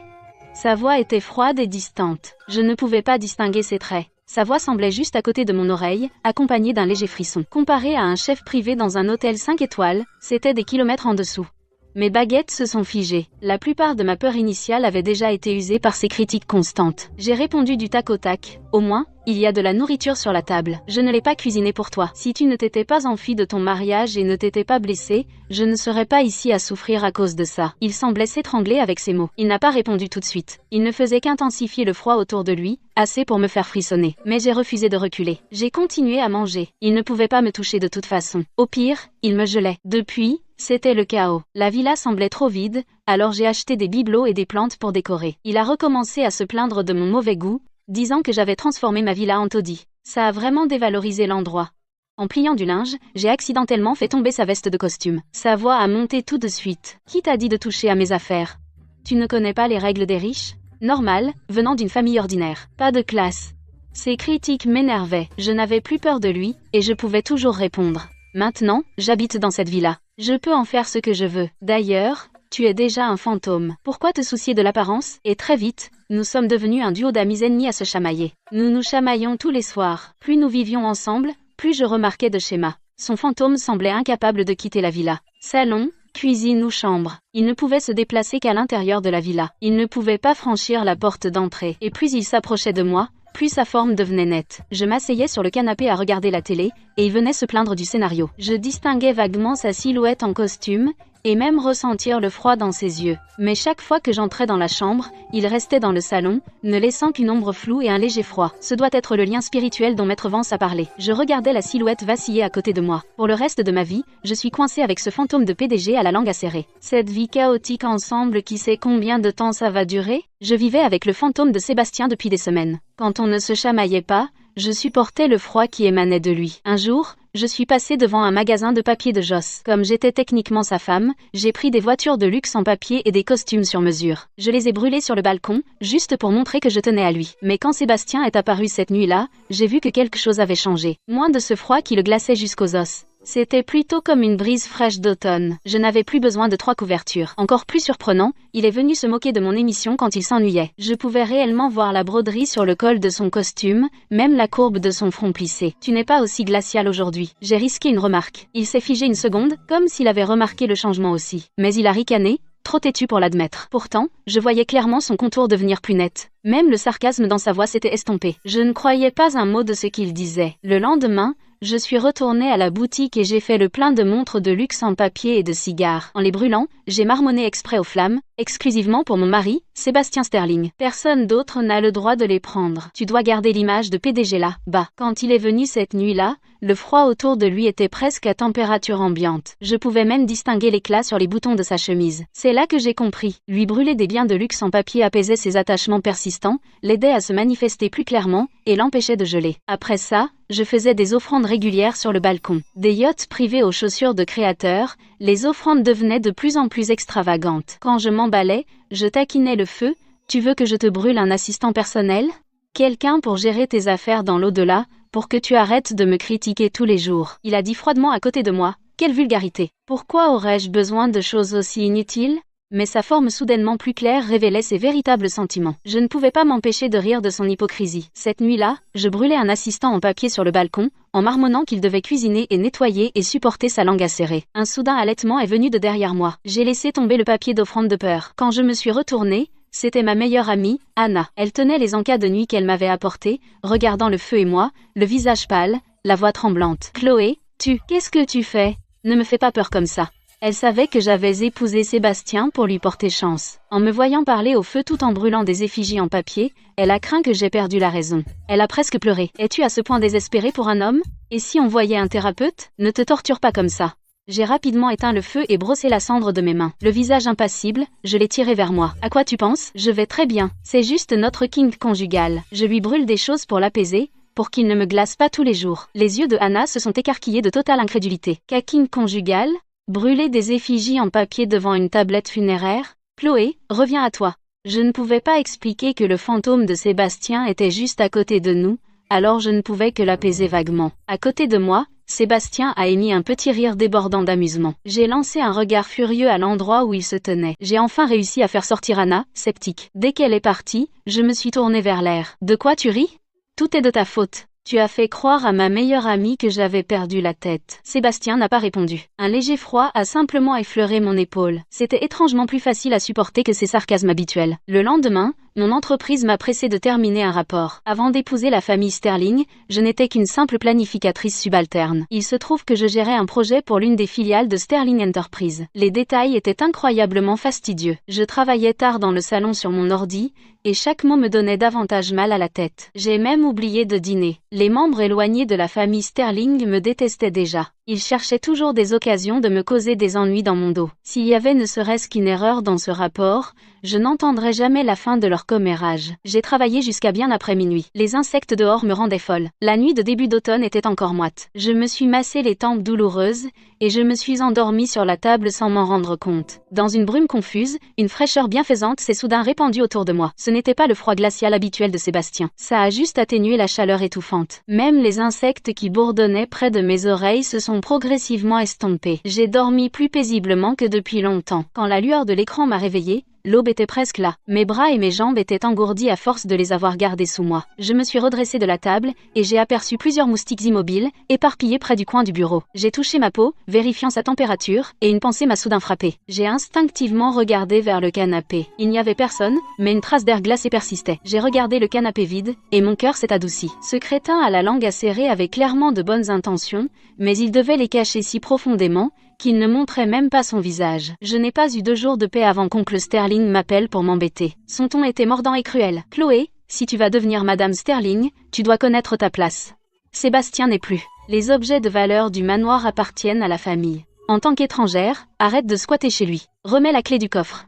Sa voix était froide et distante. Je ne pouvais pas distinguer ses traits. Sa voix semblait juste à côté de mon oreille, accompagnée d'un léger frisson. Comparé à un chef privé dans un hôtel 5 étoiles, c'était des kilomètres en dessous. Mes baguettes se sont figées. La plupart de ma peur initiale avait déjà été usée par ces critiques constantes. J'ai répondu du tac au tac. Au moins, il y a de la nourriture sur la table. Je ne l'ai pas cuisinée pour toi. Si tu ne t'étais pas enfui de ton mariage et ne t'étais pas blessé, je ne serais pas ici à souffrir à cause de ça. Il semblait s'étrangler avec ces mots. Il n'a pas répondu tout de suite. Il ne faisait qu'intensifier le froid autour de lui, assez pour me faire frissonner. Mais j'ai refusé de reculer. J'ai continué à manger. Il ne pouvait pas me toucher de toute façon. Au pire, il me gelait. Depuis, c'était le chaos. La villa semblait trop vide, alors j'ai acheté des bibelots et des plantes pour décorer. Il a recommencé à se plaindre de mon mauvais goût, disant que j'avais transformé ma villa en taudis. Ça a vraiment dévalorisé l'endroit. En pliant du linge, j'ai accidentellement fait tomber sa veste de costume. Sa voix a monté tout de suite. Qui t'a dit de toucher à mes affaires? Tu ne connais pas les règles des riches? Normal, venant d'une famille ordinaire. Pas de classe. Ces critiques m'énervaient. Je n'avais plus peur de lui, et je pouvais toujours répondre. Maintenant, j'habite dans cette villa. Je peux en faire ce que je veux. D'ailleurs, tu es déjà un fantôme. Pourquoi te soucier de l'apparence? Et très vite, nous sommes devenus un duo d'amis ennemis à se chamailler. Nous nous chamaillions tous les soirs. Plus nous vivions ensemble, plus je remarquais de schémas. Son fantôme semblait incapable de quitter la villa. Salon, cuisine ou chambre. Il ne pouvait se déplacer qu'à l'intérieur de la villa. Il ne pouvait pas franchir la porte d'entrée. Et plus il s'approchait de moi, plus sa forme devenait nette. Je m'asseyais sur le canapé à regarder la télé, et il venait se plaindre du scénario. Je distinguais vaguement sa silhouette en costume, et même ressentir le froid dans ses yeux. Mais chaque fois que j'entrais dans la chambre, il restait dans le salon, ne laissant qu'une ombre floue et un léger froid. Ce doit être le lien spirituel dont Maître Vance a parlé. Je regardais la silhouette vaciller à côté de moi. Pour le reste de ma vie, je suis coincée avec ce fantôme de PDG à la langue acérée. Cette vie chaotique ensemble, qui sait combien de temps ça va durer? Je vivais avec le fantôme de Sébastien depuis des semaines. Quand on ne se chamaillait pas, je supportais le froid qui émanait de lui. Un jour, je suis passée devant un magasin de papier de Joss. Comme j'étais techniquement sa femme, j'ai pris des voitures de luxe en papier et des costumes sur mesure. Je les ai brûlées sur le balcon, juste pour montrer que je tenais à lui. Mais quand Sébastien est apparu cette nuit-là, j'ai vu que quelque chose avait changé. Moins de ce froid qui le glaçait jusqu'aux os. C'était plutôt comme une brise fraîche d'automne. Je n'avais plus besoin de 3 couvertures. Encore plus surprenant, il est venu se moquer de mon émission quand il s'ennuyait. Je pouvais réellement voir la broderie sur le col de son costume, même la courbe de son front plissé. Tu n'es pas aussi glacial aujourd'hui. J'ai risqué une remarque. Il s'est figé une seconde, comme s'il avait remarqué le changement aussi. Mais il a ricané, trop têtu pour l'admettre. Pourtant, je voyais clairement son contour devenir plus net. Même le sarcasme dans sa voix s'était estompé. Je ne croyais pas un mot de ce qu'il disait. Le lendemain, je suis retournée à la boutique et j'ai fait le plein de montres de luxe en papier et de cigares. En les brûlant, j'ai marmonné exprès aux flammes, exclusivement pour mon mari, Sébastien Sterling. Personne d'autre n'a le droit de les prendre. Tu dois garder l'image de PDG là, bas. Quand il est venu cette nuit-là, le froid autour de lui était presque à température ambiante. Je pouvais même distinguer l'éclat sur les boutons de sa chemise. C'est là que j'ai compris. Lui brûler des biens de luxe en papier apaisait ses attachements persistants, l'aidait à se manifester plus clairement et l'empêchait de geler. Après ça, je faisais des offrandes régulières sur le balcon. Des yachts privés aux chaussures de créateurs, les offrandes devenaient de plus en plus extravagantes. Quand je m'emballais, je taquinais le feu. Tu veux que je te brûle un assistant personnel? Quelqu'un pour gérer tes affaires dans l'au-delà, pour que tu arrêtes de me critiquer tous les jours. Il a dit froidement à côté de moi. Quelle vulgarité! Pourquoi aurais-je besoin de choses aussi inutiles? Mais sa forme soudainement plus claire révélait ses véritables sentiments. Je ne pouvais pas m'empêcher de rire de son hypocrisie. Cette nuit-là, je brûlais un assistant en papier sur le balcon, en marmonnant qu'il devait cuisiner et nettoyer et supporter sa langue acérée. Un soudain halètement est venu de derrière moi. J'ai laissé tomber le papier d'offrande de peur. Quand je me suis retournée, c'était ma meilleure amie, Anna. Elle tenait les encas de nuit qu'elle m'avait apportés, regardant le feu et moi, le visage pâle, la voix tremblante. « Chloé, qu'est-ce que tu fais? Ne me fais pas peur comme ça. » Elle savait que j'avais épousé Sébastien pour lui porter chance. En me voyant parler au feu tout en brûlant des effigies en papier, elle a craint que j'aie perdu la raison. Elle a presque pleuré. « Es-tu à ce point désespéré pour un homme? Et si on voyait un thérapeute? Ne te torture pas comme ça. » J'ai rapidement éteint le feu et brossé la cendre de mes mains. Le visage impassible, je l'ai tiré vers moi. « À quoi tu penses? Je vais très bien. C'est juste notre kink conjugal. Je lui brûle des choses pour l'apaiser, pour qu'il ne me glace pas tous les jours. » Les yeux de Anna se sont écarquillés de totale incrédulité. « Kink conjugal? Brûler des effigies en papier devant une tablette funéraire? Chloé, reviens à toi. » Je ne pouvais pas expliquer que le fantôme de Sébastien était juste à côté de nous, alors je ne pouvais que l'apaiser vaguement. À côté de moi, Sébastien a émis un petit rire débordant d'amusement. J'ai lancé un regard furieux à l'endroit où il se tenait. J'ai enfin réussi à faire sortir Anna, sceptique. Dès qu'elle est partie, je me suis tournée vers l'air. « De quoi tu ris? Tout est de ta faute. Tu as fait croire à ma meilleure amie que j'avais perdu la tête. » Sébastien n'a pas répondu. Un léger froid a simplement effleuré mon épaule. C'était étrangement plus facile à supporter que ses sarcasmes habituels. Le lendemain, mon entreprise m'a pressé de terminer un rapport. Avant d'épouser la famille Sterling, je n'étais qu'une simple planificatrice subalterne. Il se trouve que je gérais un projet pour l'une des filiales de Sterling Enterprise. Les détails étaient incroyablement fastidieux. Je travaillais tard dans le salon sur mon ordi, et chaque mot me donnait davantage mal à la tête. J'ai même oublié de dîner. Les membres éloignés de la famille Sterling me détestaient déjà. Ils cherchaient toujours des occasions de me causer des ennuis dans mon dos. S'il y avait ne serait-ce qu'une erreur dans ce rapport, je n'entendrais jamais la fin de leur commérage. J'ai travaillé jusqu'à bien après minuit. Les insectes dehors me rendaient folle. La nuit de début d'automne était encore moite. Je me suis massé les tempes douloureuses, et je me suis endormi sur la table sans m'en rendre compte. Dans une brume confuse, une fraîcheur bienfaisante s'est soudain répandue autour de moi. Ce n'était pas le froid glacial habituel de Sébastien. Ça a juste atténué la chaleur étouffante. Même les insectes qui bourdonnaient près de mes oreilles se sont progressivement estompés. J'ai dormi plus paisiblement que depuis longtemps. Quand la lueur de l'écran m'a réveillée, l'aube était presque là. Mes bras et mes jambes étaient engourdis à force de les avoir gardés sous moi. Je me suis redressée de la table, et j'ai aperçu plusieurs moustiques immobiles, éparpillés près du coin du bureau. J'ai touché ma peau, vérifiant sa température, et une pensée m'a soudain frappée. J'ai instinctivement regardé vers le canapé. Il n'y avait personne, mais une trace d'air glacé persistait. J'ai regardé le canapé vide, et mon cœur s'est adouci. Ce crétin à la langue acérée avait clairement de bonnes intentions, mais il devait les cacher si profondément, qu'il ne montrait même pas son visage. Je n'ai pas eu 2 jours de paix avant qu'oncle Sterling m'appelle pour m'embêter. Son ton était mordant et cruel. « Chloé, si tu vas devenir Madame Sterling, tu dois connaître ta place. Sébastien n'est plus. Les objets de valeur du manoir appartiennent à la famille. En tant qu'étrangère, arrête de squatter chez lui. Remets la clé du coffre. »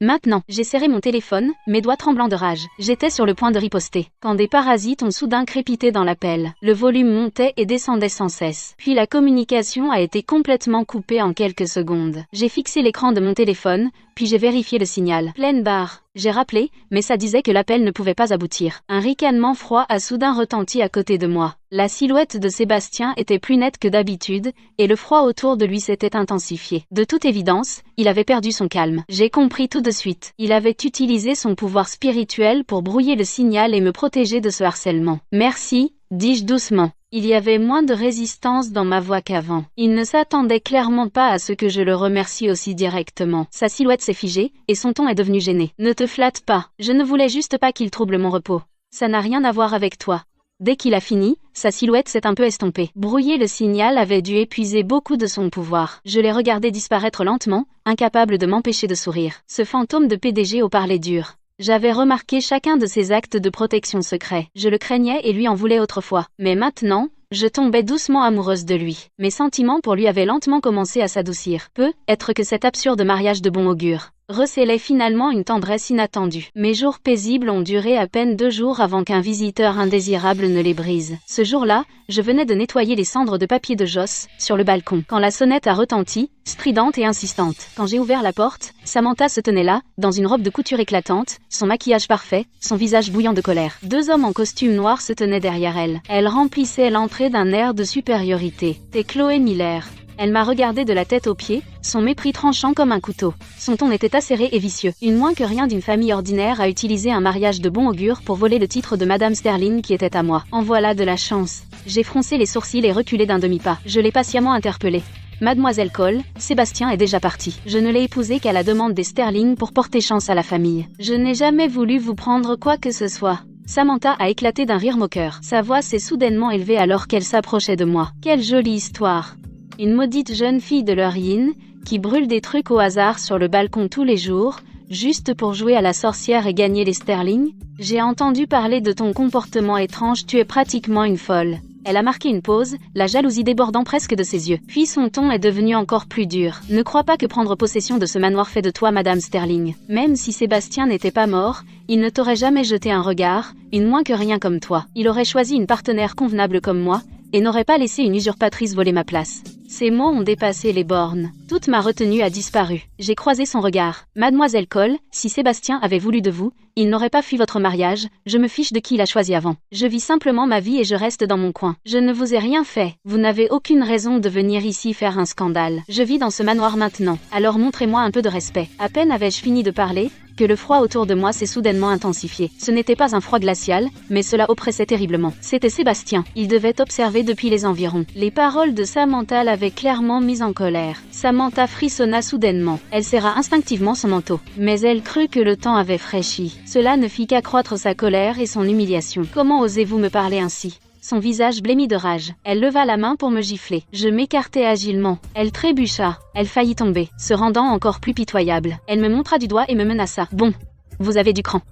Maintenant, j'ai serré mon téléphone, mes doigts tremblants de rage. J'étais sur le point de riposter, quand des parasites ont soudain crépité dans l'appel. Le volume montait et descendait sans cesse. Puis la communication a été complètement coupée en quelques secondes. J'ai fixé l'écran de mon téléphone, puis j'ai vérifié le signal. Pleine barre. J'ai rappelé, mais ça disait que l'appel ne pouvait pas aboutir. Un ricanement froid a soudain retenti à côté de moi. La silhouette de Sébastien était plus nette que d'habitude, et le froid autour de lui s'était intensifié. De toute évidence, il avait perdu son calme. J'ai compris tout de suite. Il avait utilisé son pouvoir spirituel pour brouiller le signal et me protéger de ce harcèlement. Merci, dis-je doucement. Il y avait moins de résistance dans ma voix qu'avant. Il ne s'attendait clairement pas à ce que je le remercie aussi directement. Sa silhouette s'est figée, et son ton est devenu gêné. Ne te flatte pas. Je ne voulais juste pas qu'il trouble mon repos. Ça n'a rien à voir avec toi. Dès qu'il a fini, sa silhouette s'est un peu estompée. Brouiller le signal avait dû épuiser beaucoup de son pouvoir. Je l'ai regardé disparaître lentement, incapable de m'empêcher de sourire. Ce fantôme de PDG au parler dur. J'avais remarqué chacun de ses actes de protection secret. Je le craignais et lui en voulais autrefois. Mais maintenant, je tombais doucement amoureuse de lui. Mes sentiments pour lui avaient lentement commencé à s'adoucir. Peut-être que cet absurde mariage de bon augure recélait finalement une tendresse inattendue. Mes jours paisibles ont duré à peine 2 jours avant qu'un visiteur indésirable ne les brise. Ce jour-là, je venais de nettoyer les cendres de papier de Joss sur le balcon, quand la sonnette a retenti, stridente et insistante. Quand j'ai ouvert la porte, Samantha se tenait là, dans une robe de couture éclatante, son maquillage parfait, son visage bouillant de colère. 2 hommes en costume noir se tenaient derrière elle. Elle remplissait l'entrée d'un air de supériorité. « T'es Chloé Miller ». Elle m'a regardé de la tête aux pieds, son mépris tranchant comme un couteau. Son ton était acéré et vicieux. Une moins que rien d'une famille ordinaire a utilisé un mariage de bon augure pour voler le titre de Madame Sterling qui était à moi. En voilà de la chance. J'ai froncé les sourcils et reculé d'un demi-pas. Je l'ai patiemment interpellée. Mademoiselle Cole, Sébastien est déjà parti. Je ne l'ai épousé qu'à la demande des Sterling pour porter chance à la famille. Je n'ai jamais voulu vous prendre quoi que ce soit. Samantha a éclaté d'un rire moqueur. Sa voix s'est soudainement élevée alors qu'elle s'approchait de moi. Quelle jolie histoire! Une maudite jeune fille de l'Orient, qui brûle des trucs au hasard sur le balcon tous les jours, juste pour jouer à la sorcière et gagner les Sterling? J'ai entendu parler de ton comportement étrange, tu es pratiquement une folle. Elle a marqué une pause, la jalousie débordant presque de ses yeux. Puis son ton est devenu encore plus dur. Ne crois pas que prendre possession de ce manoir fait de toi Madame Sterling. Même si Sébastien n'était pas mort, il ne t'aurait jamais jeté un regard, une moins que rien comme toi. Il aurait choisi une partenaire convenable comme moi, et n'aurait pas laissé une usurpatrice voler ma place. Ces mots ont dépassé les bornes. Toute ma retenue a disparu. J'ai croisé son regard. Mademoiselle Cole, si Sébastien avait voulu de vous, il n'aurait pas fui votre mariage, je me fiche de qui il a choisi avant. Je vis simplement ma vie et je reste dans mon coin. Je ne vous ai rien fait. Vous n'avez aucune raison de venir ici faire un scandale. Je vis dans ce manoir maintenant. Alors montrez-moi un peu de respect. À peine avais-je fini de parler, que le froid autour de moi s'est soudainement intensifié. Ce n'était pas un froid glacial, mais cela oppressait terriblement. C'était Sébastien. Il devait observer depuis les environs. Les paroles de Samantha l'avaient clairement mise en colère. Samantha frissonna soudainement. Elle serra instinctivement son manteau. Mais elle crut que le temps avait fraîchi. Cela ne fit qu'accroître sa colère et son humiliation. Comment osez-vous me parler ainsi ? Son visage blêmit de rage. Elle leva la main pour me gifler. Je m'écartai agilement. Elle trébucha. Elle faillit tomber, se rendant encore plus pitoyable. Elle me montra du doigt et me menaça. Bon, vous avez du cran.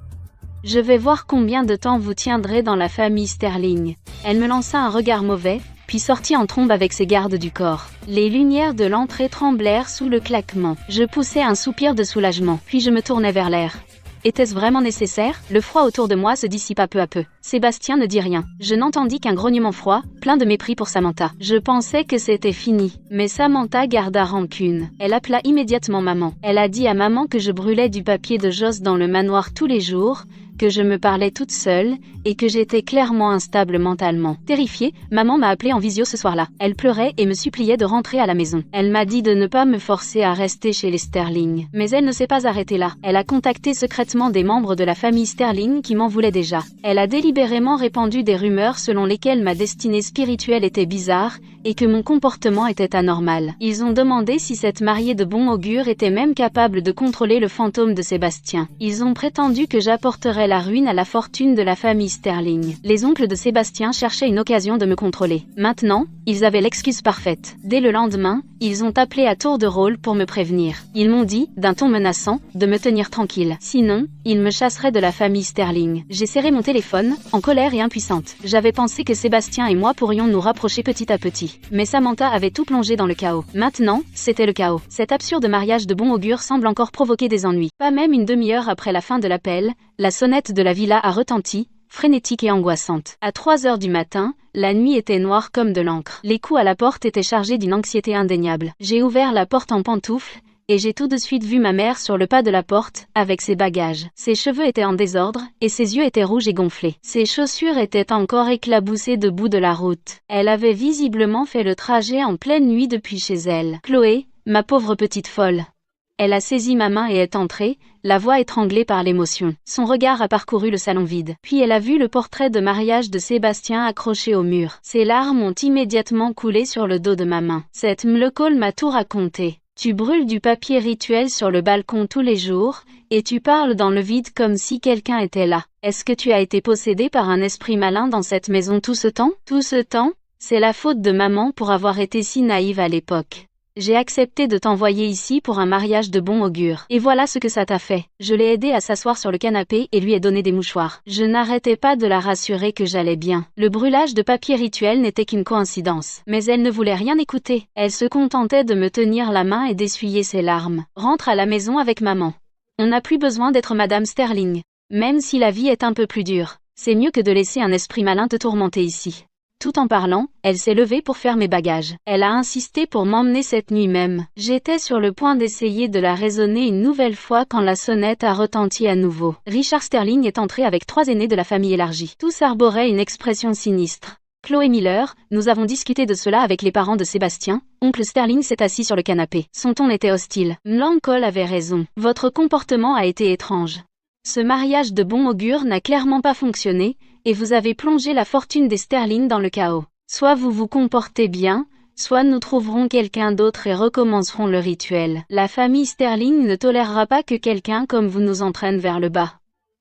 Je vais voir combien de temps vous tiendrez dans la famille Sterling. Elle me lança un regard mauvais, puis sortit en trombe avec ses gardes du corps. Les lumières de l'entrée tremblèrent sous le claquement. Je poussai un soupir de soulagement, puis je me tournai vers l'air. Était-ce vraiment nécessaire ? Le froid autour de moi se dissipa peu à peu. Sébastien ne dit rien. Je n'entendis qu'un grognement froid, plein de mépris pour Samantha. Je pensais que c'était fini. Mais Samantha garda rancune. Elle appela immédiatement maman. Elle a dit à maman que je brûlais du papier de Joss dans le manoir tous les jours, que je me parlais toute seule, et que j'étais clairement instable mentalement. Terrifiée, maman m'a appelée en visio ce soir-là. Elle pleurait et me suppliait de rentrer à la maison. Elle m'a dit de ne pas me forcer à rester chez les Sterling. Mais elle ne s'est pas arrêtée là. Elle a contacté secrètement des membres de la famille Sterling qui m'en voulaient déjà. Elle a délibérément répandu des rumeurs selon lesquelles ma destinée spirituelle était bizarre, et que mon comportement était anormal. Ils ont demandé si cette mariée de bon augure était même capable de contrôler le fantôme de Sébastien. Ils ont prétendu que j'apporterais ferait la ruine à la fortune de la famille Sterling. Les oncles de Sébastien cherchaient une occasion de me contrôler. Maintenant, ils avaient l'excuse parfaite. Dès le lendemain, ils ont appelé à tour de rôle pour me prévenir. Ils m'ont dit, d'un ton menaçant, de me tenir tranquille. Sinon, ils me chasseraient de la famille Sterling. J'ai serré mon téléphone, en colère et impuissante. J'avais pensé que Sébastien et moi pourrions nous rapprocher petit à petit. Mais Samantha avait tout plongé dans le chaos. Maintenant, c'était le chaos. Cet absurde mariage de bon augure semble encore provoquer des ennuis. Pas même une demi-heure après la fin de l'appel, la sonnette de la villa a retenti, frénétique et angoissante. À 3 heures du matin, la nuit était noire comme de l'encre. Les coups à la porte étaient chargés d'une anxiété indéniable. J'ai ouvert la porte en pantoufles, et j'ai tout de suite vu ma mère sur le pas de la porte, avec ses bagages. Ses cheveux étaient en désordre, et ses yeux étaient rouges et gonflés. Ses chaussures étaient encore éclaboussées de bout de la route. Elle avait visiblement fait le trajet en pleine nuit depuis chez elle. Chloé, ma pauvre petite folle. Elle a saisi ma main et est entrée, la voix étranglée par l'émotion. Son regard a parcouru le salon vide. Puis elle a vu le portrait de mariage de Sébastien accroché au mur. Ses larmes ont immédiatement coulé sur le dos de ma main. Cette Mlekol m'a tout raconté. Tu brûles du papier rituel sur le balcon tous les jours, et tu parles dans le vide comme si quelqu'un était là. Est-ce que tu as été possédé par un esprit malin dans cette maison tout ce temps? Tout ce temps? C'est la faute de maman pour avoir été si naïve à l'époque. J'ai accepté de t'envoyer ici pour un mariage de bon augure. Et voilà ce que ça t'a fait. Je l'ai aidé à s'asseoir sur le canapé et lui ai donné des mouchoirs. Je n'arrêtais pas de la rassurer que j'allais bien. Le brûlage de papier rituel n'était qu'une coïncidence. Mais elle ne voulait rien écouter. Elle se contentait de me tenir la main et d'essuyer ses larmes. Rentre à la maison avec maman. On n'a plus besoin d'être Madame Sterling. Même si la vie est un peu plus dure, c'est mieux que de laisser un esprit malin te tourmenter ici. Tout en parlant, elle s'est levée pour faire mes bagages. Elle a insisté pour m'emmener cette nuit même. J'étais sur le point d'essayer de la raisonner une nouvelle fois quand la sonnette a retenti à nouveau. Richard Sterling est entré avec 3 aînés de la famille élargie. Tous arboraient une expression sinistre. Chloé Miller, nous avons discuté de cela avec les parents de Sébastien. Oncle Sterling s'est assis sur le canapé. Son ton était hostile. Mlekol avait raison. Votre comportement a été étrange. Ce mariage de bon augure n'a clairement pas fonctionné, et vous avez plongé la fortune des Sterling dans le chaos. Soit vous vous comportez bien, soit nous trouverons quelqu'un d'autre et recommencerons le rituel. La famille Sterling ne tolérera pas que quelqu'un comme vous nous entraîne vers le bas.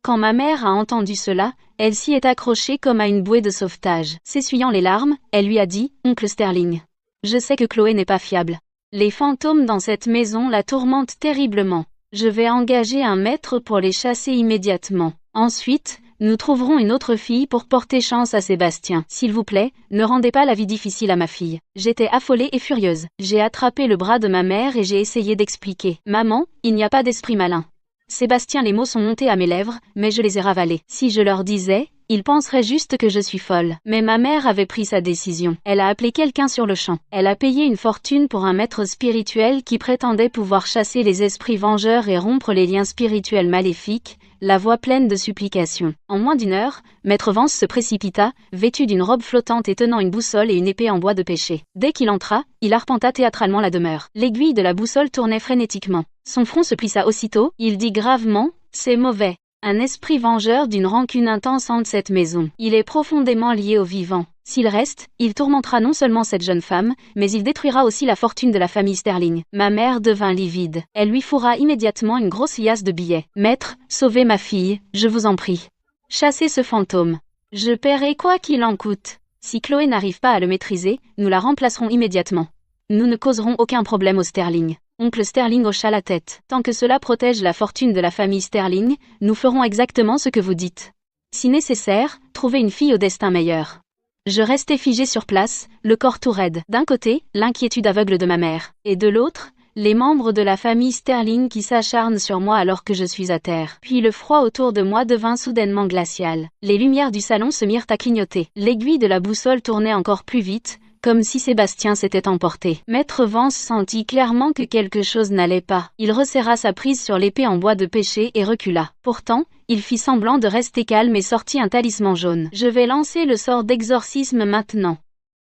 Quand ma mère a entendu cela, elle s'y est accrochée comme à une bouée de sauvetage. S'essuyant les larmes, elle lui a dit « Oncle Sterling, je sais que Chloé n'est pas fiable. Les fantômes dans cette maison la tourmentent terriblement. Je vais engager un maître pour les chasser immédiatement. Ensuite, nous trouverons une autre fille pour porter chance à Sébastien. S'il vous plaît, ne rendez pas la vie difficile à ma fille. » J'étais affolée et furieuse. J'ai attrapé le bras de ma mère et j'ai essayé d'expliquer. « Maman, il n'y a pas d'esprit malin. » Sébastien, les mots sont montés à mes lèvres, mais je les ai ravalés. Si je leur disais, ils penseraient juste que je suis folle. Mais ma mère avait pris sa décision. Elle a appelé quelqu'un sur le champ. Elle a payé une fortune pour un maître spirituel qui prétendait pouvoir chasser les esprits vengeurs et rompre les liens spirituels maléfiques, la voix pleine de supplications. En moins d'1 heure, Maître Vance se précipita, vêtu d'une robe flottante et tenant une boussole et une épée en bois de pêcher. Dès qu'il entra, il arpenta théâtralement la demeure. L'aiguille de la boussole tournait frénétiquement. Son front se plissa aussitôt, il dit gravement « C'est mauvais. Un esprit vengeur d'une rancune intense hante cette maison. Il est profondément lié au vivant. S'il reste, il tourmentera non seulement cette jeune femme, mais il détruira aussi la fortune de la famille Sterling. » Ma mère devint livide. Elle lui fourra immédiatement une grosse liasse de billets. « Maître, sauvez ma fille, je vous en prie. Chassez ce fantôme. Je paierai quoi qu'il en coûte. Si Chloé n'arrive pas à le maîtriser, nous la remplacerons immédiatement. Nous ne causerons aucun problème aux Sterling. » Oncle Sterling hocha la tête. « Tant que cela protège la fortune de la famille Sterling, nous ferons exactement ce que vous dites. Si nécessaire, trouvez une fille au destin meilleur. » Je restais figée sur place, le corps tout raide. D'un côté, l'inquiétude aveugle de ma mère. Et de l'autre, les membres de la famille Sterling qui s'acharnent sur moi alors que je suis à terre. Puis le froid autour de moi devint soudainement glacial. Les lumières du salon se mirent à clignoter. L'aiguille de la boussole tournait encore plus vite, comme si Sébastien s'était emporté. Maître Vance sentit clairement que quelque chose n'allait pas. Il resserra sa prise sur l'épée en bois de pêcher et recula. Pourtant, il fit semblant de rester calme et sortit un talisman jaune. « Je vais lancer le sort d'exorcisme maintenant.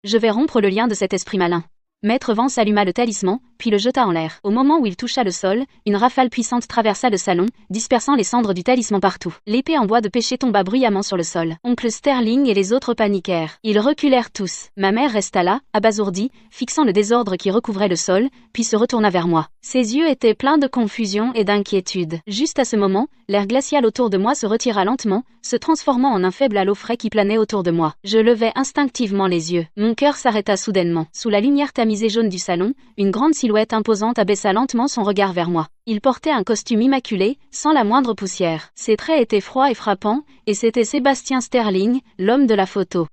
Je vais rompre le lien de cet esprit malin. Maître Vance alluma le talisman, puis le jeta en l'air. Au moment où il toucha le sol, une rafale puissante traversa le salon, dispersant les cendres du talisman partout. L'épée en bois de pêcher tomba bruyamment sur le sol. Oncle Sterling et les autres paniquèrent. Ils reculèrent tous. Ma mère resta là, abasourdie, fixant le désordre qui recouvrait le sol, puis se retourna vers moi. Ses yeux étaient pleins de confusion et d'inquiétude. Juste à ce moment, l'air glacial autour de moi se retira lentement, se transformant en un faible halo frais qui planait autour de moi. Je levai instinctivement les yeux. Mon cœur s'arrêta soudainement. Sous la lumière tamisée jaune du salon, une grande silhouette imposante abaissa lentement son regard vers moi. Il portait un costume immaculé, sans la moindre poussière. Ses traits étaient froids et frappants, et c'était Sébastien Sterling, l'homme de la photo.